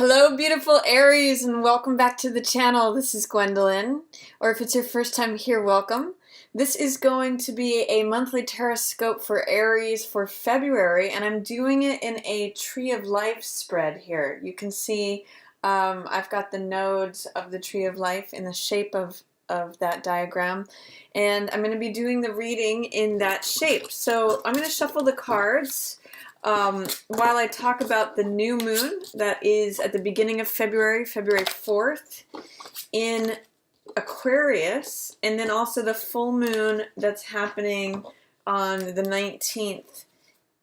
Hello, beautiful Aries, and welcome back to the channel. This is Gwendolyn, or if it's your first time here, welcome. This is going to be a monthly Tarotscope for Aries for February, and I'm doing it in a Tree of Life spread here. You can see I've got the nodes of the Tree of Life in the shape of that diagram, and I'm going to be doing the reading in that shape. So I'm going to shuffle the cards while I talk about the new moon that is at the beginning of February, February 4th in Aquarius, and then also the full moon that's happening on the 19th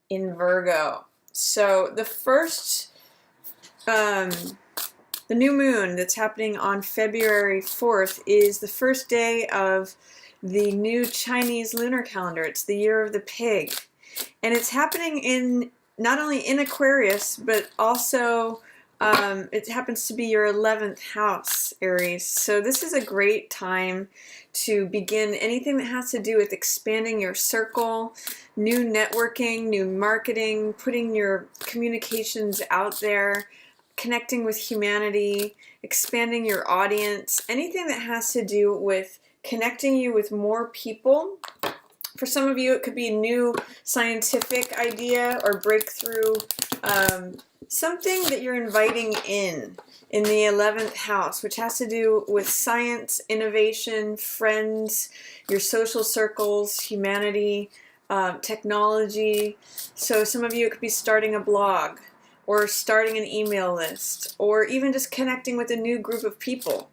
in Virgo. So the first, the new moon that's happening on February 4th is the first day of the new Chinese lunar calendar. It's the year of the pig. And it's happening in not only in Aquarius, but also it happens to be your 11th house, Aries. So this is a great time to begin anything that has to do with expanding your circle, new networking, new marketing, putting your communications out there, connecting with humanity, expanding your audience, anything that has to do with connecting you with more people. For some of you, it could be a new scientific idea or breakthrough, something that you're inviting in the 11th house, which has to do with science, innovation, friends, your social circles, humanity, technology. So some of you, it could be starting a blog or starting an email list or even just connecting with a new group of people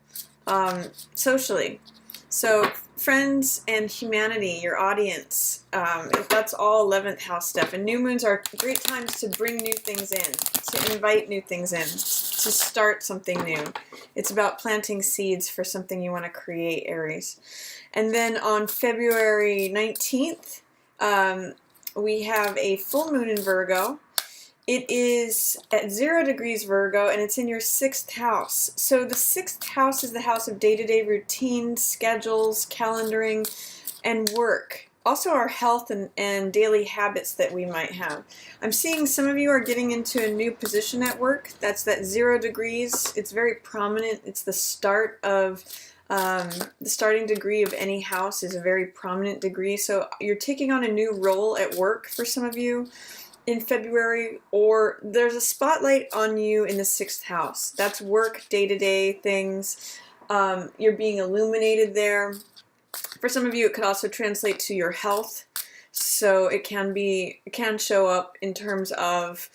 socially. So friends and humanity, your audience, that's all 11th house stuff. And new moons are great times to bring new things in, to invite new things in, to start something new. It's about planting seeds for something you want to create, Aries. And then on February 19th, we have a full moon in Virgo. It is at 0 degrees Virgo, and it's in your 6th house. So the 6th house is the house of day-to-day routines, schedules, calendaring, and work. Also our health and daily habits that we might have. I'm seeing some of you are getting into a new position at work. That's that 0 degrees. It's very prominent. It's the start of the starting degree of any house is a very prominent degree. So you're taking on a new role at work for some of you in February, or there's a spotlight on you in the 6th house. That's work, day-to-day things. You're being illuminated there. For some of you, it could also translate to your health. So it can show up in terms of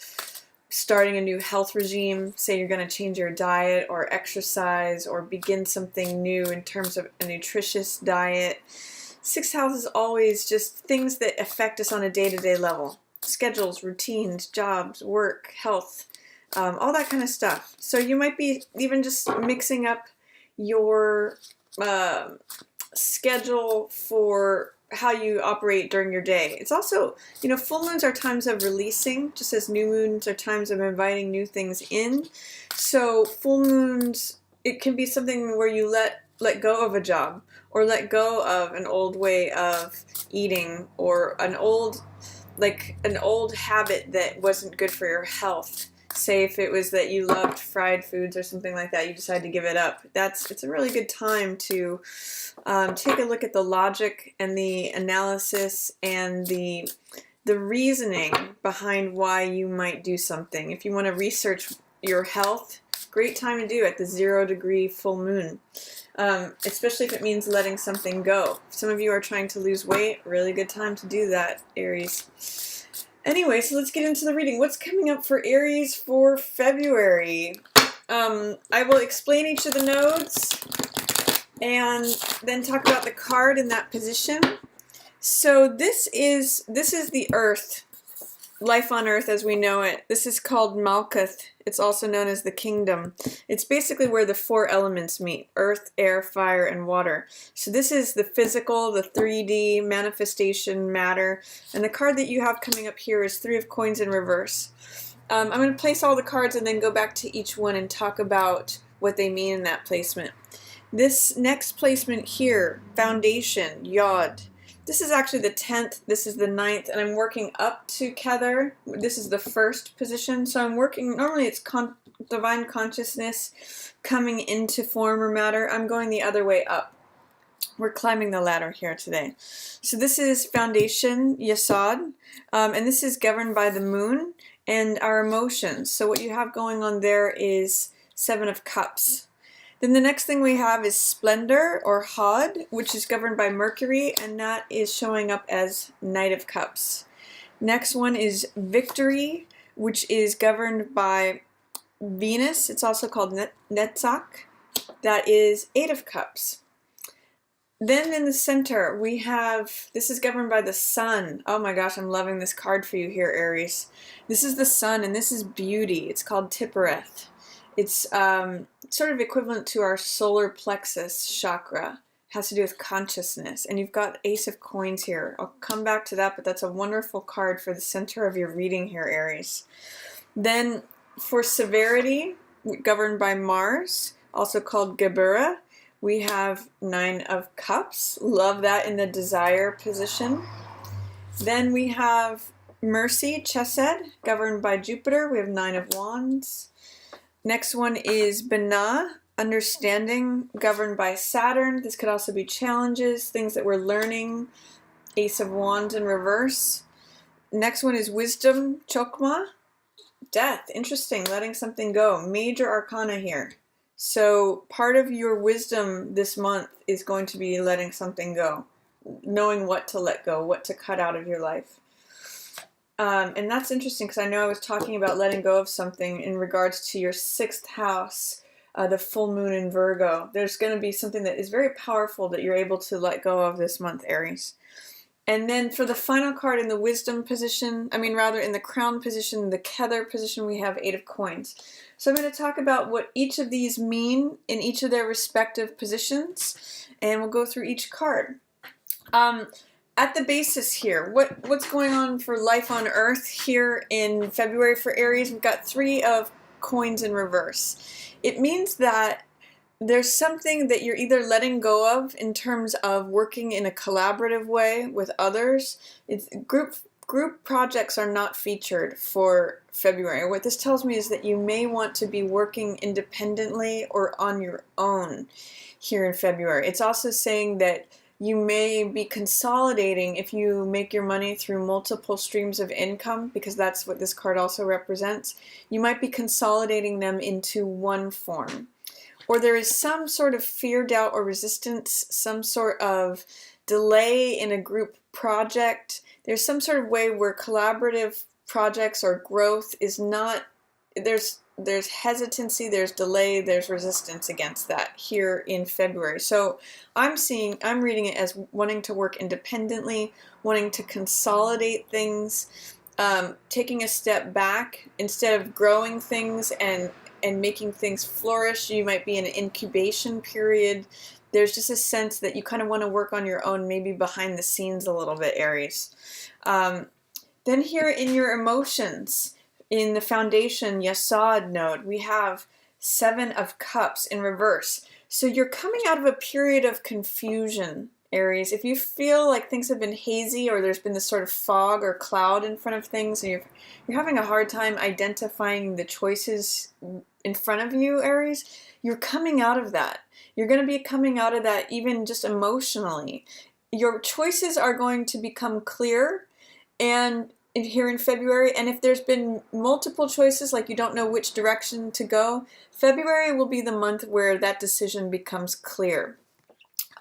starting a new health regime. Say you're going to change your diet or exercise or begin something new in terms of a nutritious diet. 6th house is always just things that affect us on a day-to-day level. Schedules, routines, jobs, work, health, all that kind of stuff. So you might be even just mixing up your schedule for how you operate during your day. It's also, full moons are times of releasing, just as new moons are times of inviting new things in. So full moons, it can be something where you let go of a job, or let go of an old way of eating, or an old habit that wasn't good for your health. Say if it was that you loved fried foods or something like that, you decided to give it up. It's a really good time to take a look at the logic and the analysis and the reasoning behind why you might do something. If you want to research your health, great time to do at the 0 degree full moon. Especially if it means letting something go. If some of you are trying to lose weight, really good time to do that, Aries. Anyway, so let's get into the reading. What's coming up for Aries for February? I will explain each of the nodes and then talk about the card in that position. So this is the Earth. Life on Earth as we know it. This is called Malkuth. It's also known as the Kingdom. It's basically where the 4 elements meet: earth, air, fire, and water. So this is the physical, the 3D manifestation, matter. And the card that you have coming up here is 3 of Coins in reverse. I'm going to place all the cards and then go back to each one and talk about what they mean in that placement. This next placement here, Foundation, Yod. This is actually the 10th, this is the 9th, and I'm working up together. This is the first position, so I'm working, normally it's divine consciousness coming into form or matter. I'm going the other way up. We're climbing the ladder here today. So this is foundation, Yesod, and this is governed by the moon and our emotions. So what you have going on there is Seven of Cups. Then the next thing we have is Splendor, or Hod, which is governed by Mercury, and that is showing up as Knight of Cups. Next one is Victory, which is governed by Venus. It's also called Netzach. That is Eight of Cups. Then in the center, we have, this is governed by the Sun. Oh my gosh, I'm loving this card for you here, Aries. This is the Sun, and this is beauty. It's called Tippereth. It's sort of equivalent to our solar plexus chakra. It has to do with consciousness. And you've got Ace of Coins here. I'll come back to that, but that's a wonderful card for the center of your reading here, Aries. Then for severity, governed by Mars, also called Gebura, we have Nine of Cups. Love that in the desire position. Then we have Mercy, Chesed, governed by Jupiter. We have Nine of Wands. Next one is Binah, understanding, governed by Saturn. This could also be challenges, things that we're learning. Ace of Wands in reverse. Next one is Wisdom, Chokmah, death. Interesting, letting something go. Major arcana here. So part of your wisdom this month is going to be letting something go, knowing what to let go, what to cut out of your life. And that's interesting because I know I was talking about letting go of something in regards to your 6th house, the full moon in Virgo. There's going to be something that is very powerful that you're able to let go of this month, Aries. And then for the final card in the wisdom position, in the crown position, the Kether position, we have Eight of Coins. So I'm going to talk about what each of these mean in each of their respective positions, and we'll go through each card. At the basis here, what's going on for life on Earth here in February for Aries? We've got Three of Coins in reverse. It means that there's something that you're either letting go of in terms of working in a collaborative way with others. It's group projects are not featured for February. What this tells me is that you may want to be working independently or on your own here in February. It's also saying that you may be consolidating if you make your money through multiple streams of income, because that's what this card also represents. You might be consolidating them into one form. Or there is some sort of fear, doubt, or resistance, some sort of delay in a group project. There's some sort of way where collaborative projects or growth is not, there's hesitancy, there's delay, there's resistance against that here in February. So I'm reading it as wanting to work independently, wanting to consolidate things, taking a step back instead of growing things and making things flourish. You might be in an incubation period. There's just a sense that you kind of want to work on your own, maybe behind the scenes a little bit, Aries. Then here in your emotions, in the foundation Yesod node, we have Seven of Cups in reverse. So you're coming out of a period of confusion, Aries. If you feel like things have been hazy or there's been this sort of fog or cloud in front of things and you're having a hard time identifying the choices in front of you, Aries, you're coming out of that. You're going to be coming out of that even just emotionally. Your choices are going to become clear and here in February, and if there's been multiple choices, like you don't know which direction to go, February will be the month where that decision becomes clear.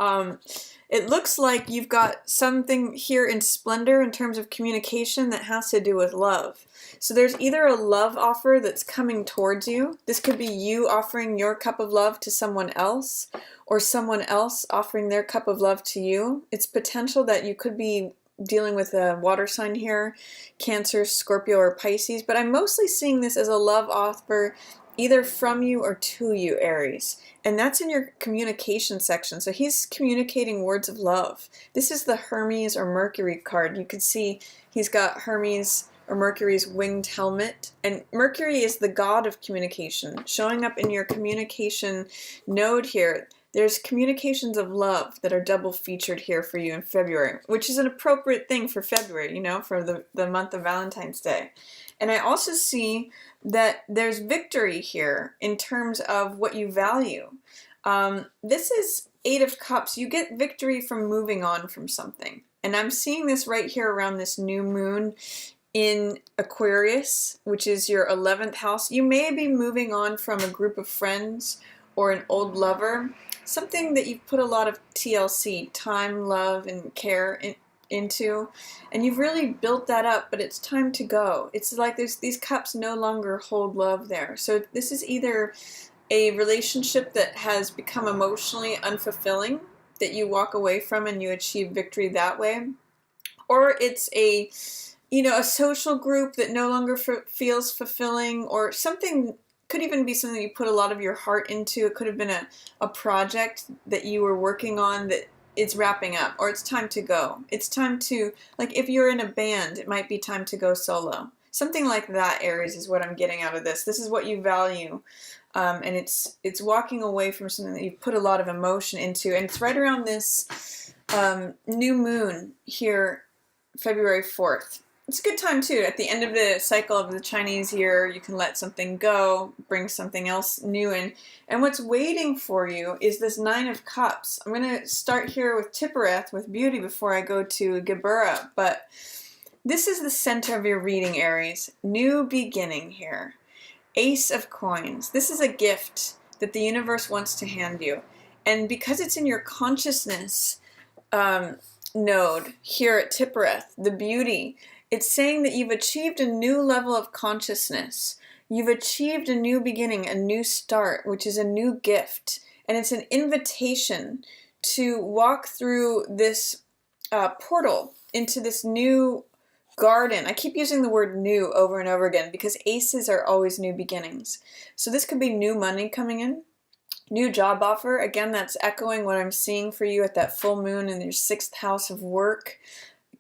It looks like you've got something here in Splendor in terms of communication that has to do with love. So there's either a love offer that's coming towards you. This could be you offering your cup of love to someone else, or someone else offering their cup of love to you. It's potential that you could be dealing with a water sign here, Cancer, Scorpio, or Pisces, but I'm mostly seeing this as a love offer either from you or to you, Aries. And that's in your communication section. So he's communicating words of love. This is the Hermes or Mercury card. You can see he's got Hermes or Mercury's winged helmet. And Mercury is the god of communication. Showing up in your communication node here, there's communications of love that are double featured here for you in February, which is an appropriate thing for February, you know, for the month of Valentine's Day. And I also see that there's victory here in terms of what you value. This is Eight of Cups. You get victory from moving on from something. And I'm seeing this right here around this new moon in Aquarius, which is your 11th house. You may be moving on from a group of friends or an old lover, something that you've put a lot of TLC, time, love, and care into, and you've really built that up, but it's time to go. It's like these cups no longer hold love there. So this is either a relationship that has become emotionally unfulfilling, that you walk away from and you achieve victory that way, or it's a social group that no longer feels fulfilling, or something. Could even be something you put a lot of your heart into. It could have been a project that you were working on that it's wrapping up, or it's time to go. It's time to, like if you're in a band, it might be time to go solo. Something like that, Aries, is what I'm getting out of this. This is what you value. And it's walking away from something that you've put a lot of emotion into. And it's right around this new moon here, February 4th. It's a good time too. At the end of the cycle of the Chinese year, you can let something go, bring something else new in. And what's waiting for you is this Nine of Cups. I'm going to start here with Tippereth, with beauty, before I go to Geburah. But this is the center of your reading, Aries. New beginning here. Ace of Coins. This is a gift that the universe wants to hand you. And because it's in your consciousness node here at Tippereth, the beauty, it's saying that you've achieved a new level of consciousness. You've achieved a new beginning, a new start, which is a new gift. And it's an invitation to walk through this portal into this new garden. I keep using the word new over and over again because aces are always new beginnings. So this could be new money coming in, new job offer. Again, that's echoing what I'm seeing for you at that full moon in your 6th house of work.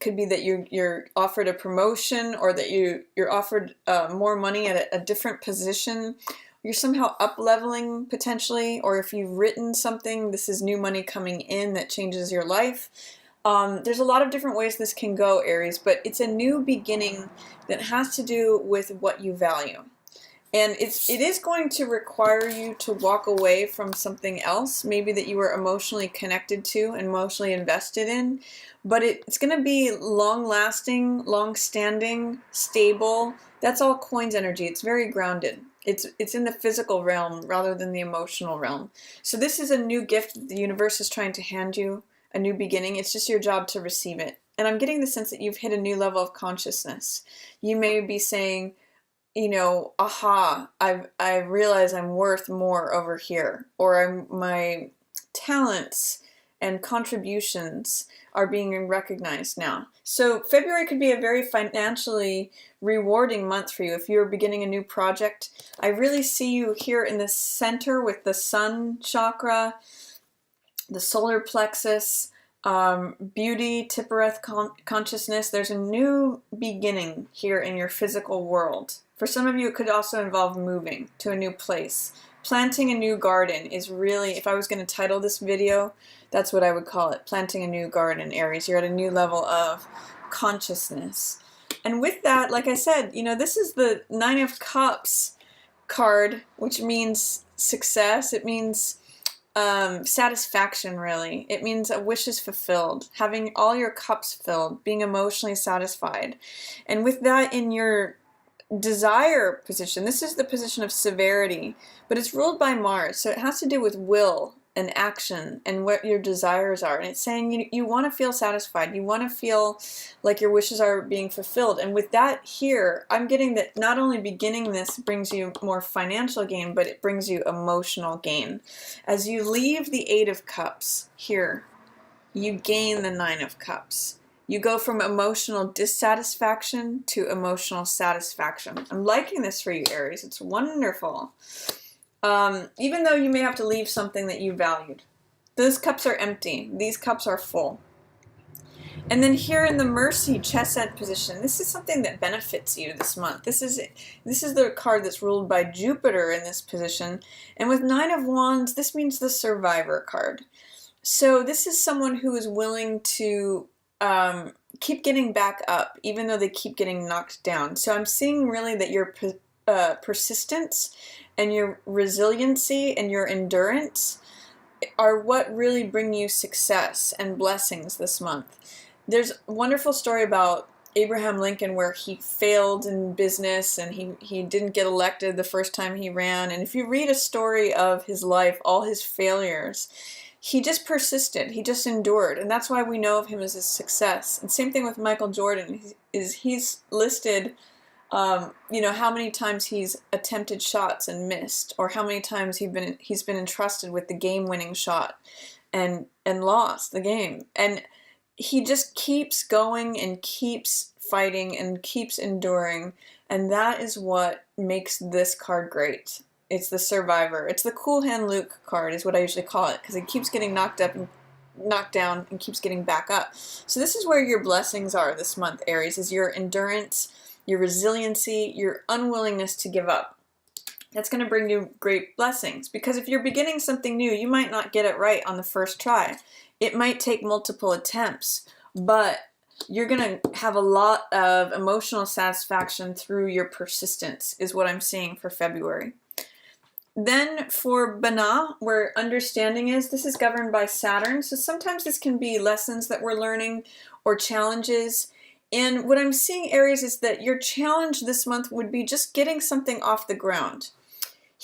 Could be that you're offered a promotion, or that you're offered more money at a different position. You're somehow up leveling potentially, or if you've written something, this is new money coming in that changes your life. There's a lot of different ways this can go, Aries, but it's a new beginning that has to do with what you value. And it is going to require you to walk away from something else, maybe that you were emotionally connected to and emotionally invested in. But it's going to be long-lasting, long-standing, stable. That's all coins energy. It's very grounded. It's in the physical realm rather than the emotional realm. So this is a new gift that the universe is trying to hand you, a new beginning. It's just your job to receive it. And I'm getting the sense that you've hit a new level of consciousness. You may be saying, aha, I realize I'm worth more over here, or my talents and contributions are being recognized now. So February could be a very financially rewarding month for you if you're beginning a new project. I really see you here in the center with the sun chakra, the solar plexus, beauty, Tippereth consciousness. There's a new beginning here in your physical world. For some of you, it could also involve moving to a new place. Planting a new garden is really, if I was going to title this video, that's what I would call it. Planting a new garden, Aries. You're at a new level of consciousness. And with that, like I said, this is the Nine of Cups card, which means success. It means satisfaction, really. It means a wish is fulfilled, having all your cups filled, being emotionally satisfied. And with that in your desire position, this is the position of severity, but it's ruled by Mars, so it has to do with will and action and what your desires are. And it's saying you want to feel satisfied, you want to feel like your wishes are being fulfilled. And with that here, I'm getting that not only beginning this brings you more financial gain, but it brings you emotional gain. As you leave the Eight of Cups here, you gain the Nine of Cups. You go from emotional dissatisfaction to emotional satisfaction. I'm liking this for you, Aries. It's wonderful. Even though you may have to leave something that you valued. Those cups are empty. These cups are full. And then here in the Mercy Chesed position, this is something that benefits you this month. This is the card that's ruled by Jupiter in this position. And with Nine of Wands, this means the Survivor card. So this is someone who is willing to keep getting back up, even though they keep getting knocked down. So I'm seeing really that your persistence and your resiliency and your endurance are what really bring you success and blessings this month. There's a wonderful story about Abraham Lincoln where he failed in business and he didn't get elected the first time he ran. And if you read a story of his life, all his failures, he just persisted. He just endured. And that's why we know of him as a success. And same thing with Michael Jordan. He's listed how many times he's attempted shots and missed, or how many times he's been entrusted with the game-winning shot and lost the game. And he just keeps going and keeps fighting and keeps enduring, and that is what makes this card great. It's the survivor. It's the Cool Hand Luke card is what I usually call it, because it keeps getting knocked up and knocked down and keeps getting back up. So this is where your blessings are this month, Aries, is your endurance, your resiliency, your unwillingness to give up. That's going to bring you great blessings, because if you're beginning something new, you might not get it right on the first try. It might take multiple attempts, but you're going to have a lot of emotional satisfaction through your persistence, is what I'm seeing for February. Then for Bana, where understanding is, this is governed by Saturn. So sometimes this can be lessons that we're learning or challenges. And what I'm seeing, Aries, is that your challenge this month would be just getting something off the ground.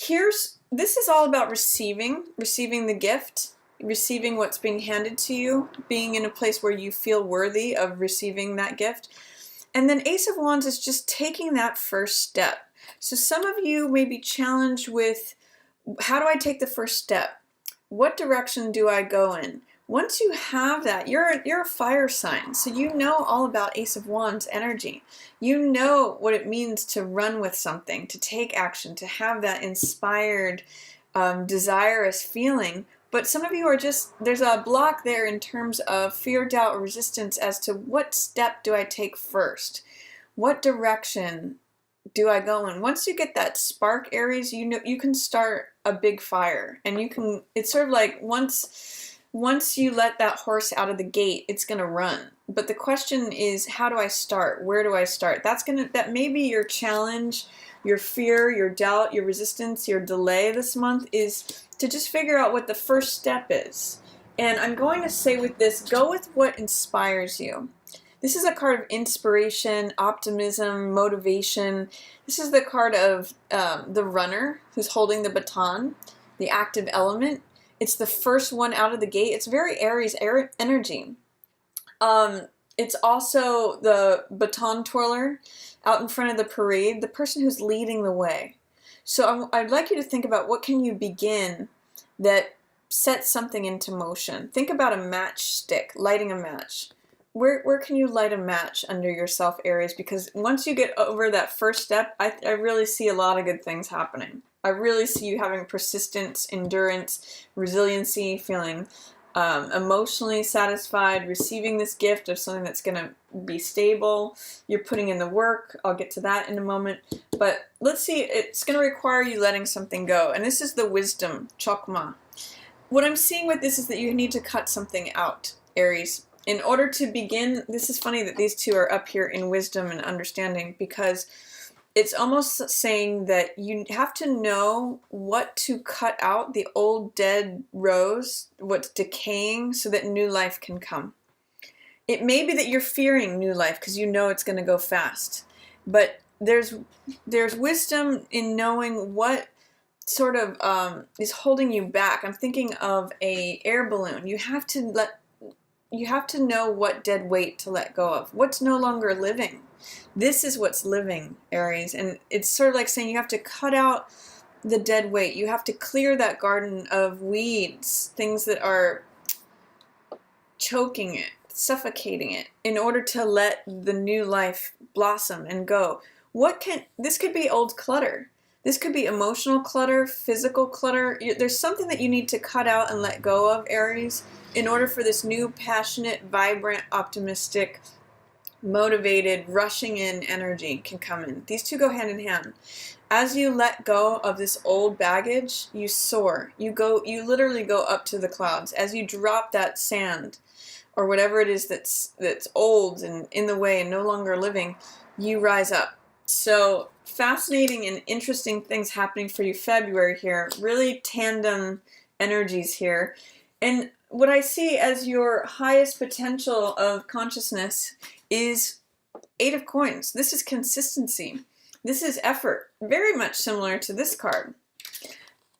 This is all about receiving the gift, receiving what's being handed to you, being in a place where you feel worthy of receiving that gift. And then Ace of Wands is just taking that first step. So some of you may be challenged with, how do I take the first step? What direction do I go in? Once you have that, you're a fire sign, so you know all about Ace of Wands energy. You know what it means to run with something, to take action, to have that inspired, desirous feeling. But some of you are just, there's a block there in terms of fear, doubt, or resistance as to what step do I take first? What direction do I go in? Once you get that spark, Aries, you know you can start a big fire, and you can, it's sort of like once you let that horse out of the gate, it's going to run. But the question is, how do I start? Where do I start? That may be your challenge, your fear, your doubt, your resistance, your delay this month, is to just figure out what the first step is. And I'm going to say with this, go with what inspires you. This is a card of inspiration, optimism, motivation. This is the card of the runner who's holding the baton, the active element. It's the first one out of the gate. It's very Aries energy. It's also the baton twirler out in front of the parade, the person who's leading the way. So I'd like you to think about, what can you begin that sets something into motion? Think about a matchstick, lighting a match. Where can you light a match under yourself, Aries? Because once you get over that first step, I really see a lot of good things happening. I really see you having persistence, endurance, resiliency, feeling emotionally satisfied, receiving this gift of something that's going to be stable. You're putting in the work. I'll get to that in a moment. But let's see, it's going to require you letting something go. And this is the wisdom, chokma. What I'm seeing with this is that you need to cut something out, Aries. In order to begin, this is funny that these two are up here in wisdom and understanding, because it's almost saying that you have to know what to cut out, the old dead rose, what's decaying, so that new life can come. It may be that you're fearing new life because you know it's going to go fast, but there's wisdom in knowing what sort of is holding you back. I'm thinking of an air balloon. You have to know what dead weight to let go of, what's no longer living. This is what's living, Aries. And it's sort of like saying you have to cut out the dead weight. You have to clear that garden of weeds, things that are choking it, suffocating it, in order to let the new life blossom and go. This could be old clutter. This could be emotional clutter, physical clutter. There's something that you need to cut out and let go of, Aries, in order for this new, passionate, vibrant, optimistic, motivated, rushing in energy can come in. These two go hand in hand. As you let go of this old baggage, you soar. You literally go up to the clouds. As you drop that sand or whatever it is that's old and in the way and no longer living, you rise up. So fascinating and interesting things happening for you February here. Really tandem energies here. And what I see as your highest potential of consciousness is Eight of Coins. This is consistency. This is effort. Very much similar to this card.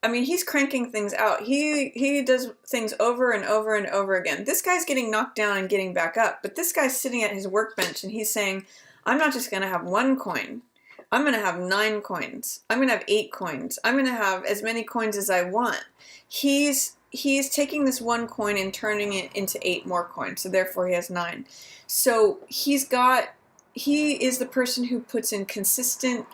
I mean, he's cranking things out. He does things over and over and over again. This guy's getting knocked down and getting back up, but this guy's sitting at his workbench and he's saying, I'm not just going to have 1 coin. I'm going to have 9 coins. I'm going to have 8 coins. I'm going to have as many coins as I want. He's taking this 1 coin and turning it into 8 more coins, so therefore he has 9. So he is the person who puts in consistent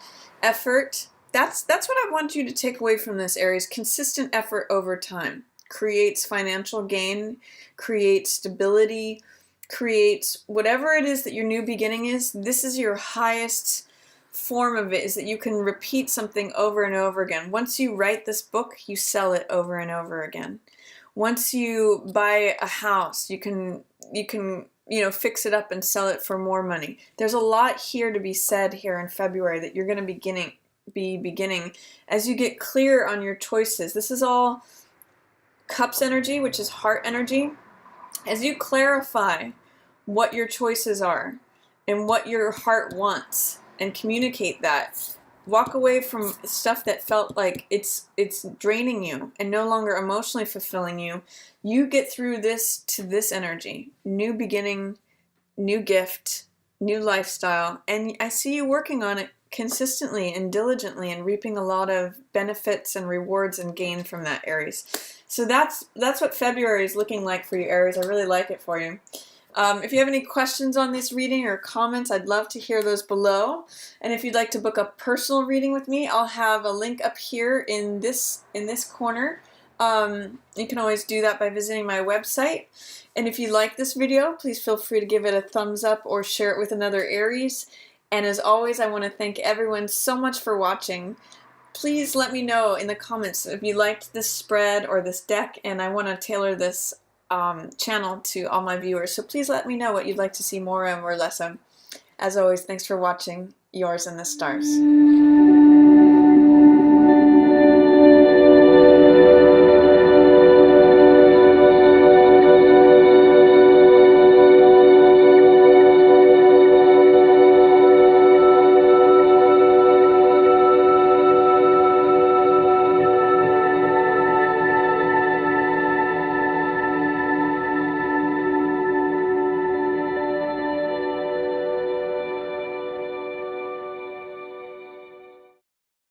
effort. That's what I want you to take away from this, Aries. Consistent effort over time creates financial gain, creates stability, creates whatever it is that your new beginning is. This is your highest form of it, is that you can repeat something over and over again. Once you write this book, you sell it over and over again. Once you buy a house, you can fix it up and sell it for more money. There's a lot here to be said here in February that you're going to be beginning as you get clear on your choices. This is all Cups energy, which is heart energy. As you clarify what your choices are and what your heart wants and communicate that, walk away from stuff that felt like it's draining you and no longer emotionally fulfilling you. You get through this to this energy. New beginning, new gift, new lifestyle. And I see you working on it consistently and diligently and reaping a lot of benefits and rewards and gain from that, Aries. So that's what February is looking like for you, Aries. I really like it for you. If you have any questions on this reading or comments, I'd love to hear those below. And if you'd like to book a personal reading with me, I'll have a link up here in this corner. You can always do that by visiting my website. And if you like this video, please feel free to give it a thumbs up or share it with another Aries. And as always, I want to thank everyone so much for watching. Please let me know in the comments if you liked this spread or this deck, and I want to tailor this channel to all my viewers. So please let me know what you'd like to see more of or less of. As always, thanks for watching. Yours in the stars.